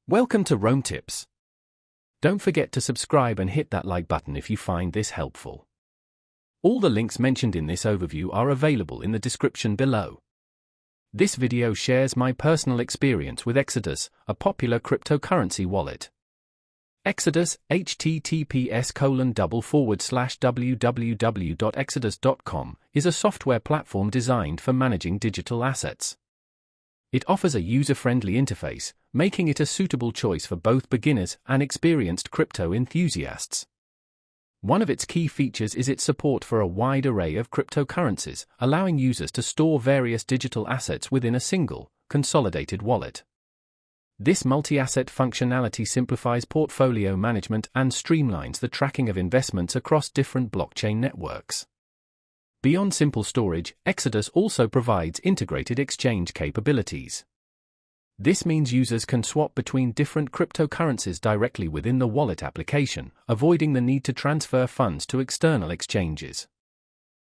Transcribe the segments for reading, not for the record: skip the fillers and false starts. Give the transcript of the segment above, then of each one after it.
Welcome to Rome Tips. Don't forget to subscribe and hit that like button if you find this helpful. All the links mentioned in this overview are available in the description below. This video shares my personal experience with Exodus, a popular cryptocurrency wallet. Exodus, https://www.exodus.com, is a software platform designed for managing digital assets. It offers a user-friendly interface, making it a suitable choice for both beginners and experienced crypto enthusiasts. One of its key features is its support for a wide array of cryptocurrencies, allowing users to store various digital assets within a single, consolidated wallet. This multi-asset functionality simplifies portfolio management and streamlines the tracking of investments across different blockchain networks. Beyond simple storage, Exodus also provides integrated exchange capabilities. This means users can swap between different cryptocurrencies directly within the wallet application, avoiding the need to transfer funds to external exchanges.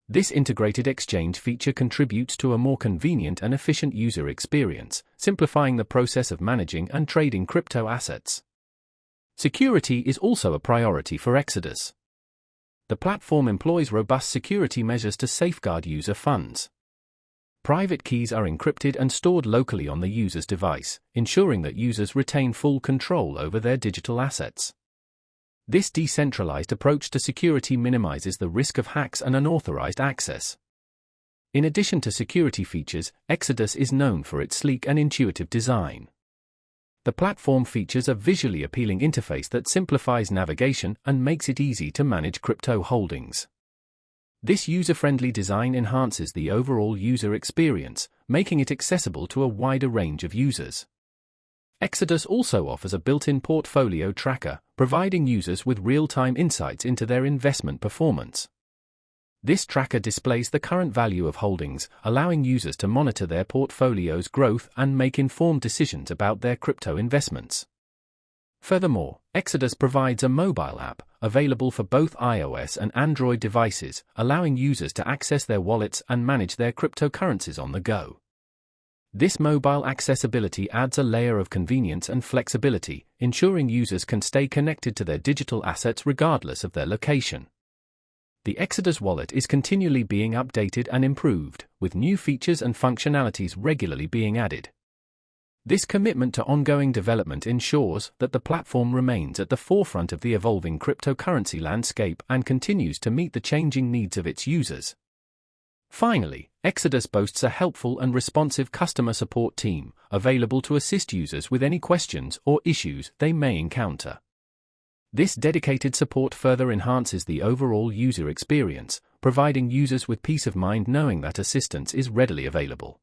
This integrated exchange feature contributes to a more convenient and efficient user experience, simplifying the process of managing and trading crypto assets. Security is also a priority for Exodus. The platform employs robust security measures to safeguard user funds. Private keys are encrypted and stored locally on the user's device, ensuring that users retain full control over their digital assets. This decentralized approach to security minimizes the risk of hacks and unauthorized access. In addition to security features, Exodus is known for its sleek and intuitive design. The platform features a visually appealing interface that simplifies navigation and makes it easy to manage crypto holdings. This user-friendly design enhances the overall user experience, making it accessible to a wider range of users. Exodus also offers a built-in portfolio tracker, providing users with real-time insights into their investment performance. This tracker displays the current value of holdings, allowing users to monitor their portfolio's growth and make informed decisions about their crypto investments. Furthermore, Exodus provides a mobile app, available for both iOS and Android devices, allowing users to access their wallets and manage their cryptocurrencies on the go. This mobile accessibility adds a layer of convenience and flexibility, ensuring users can stay connected to their digital assets regardless of their location. The Exodus wallet is continually being updated and improved, with new features and functionalities regularly being added. This commitment to ongoing development ensures that the platform remains at the forefront of the evolving cryptocurrency landscape and continues to meet the changing needs of its users. Finally, Exodus boasts a helpful and responsive customer support team, available to assist users with any questions or issues they may encounter. This dedicated support further enhances the overall user experience, providing users with peace of mind knowing that assistance is readily available.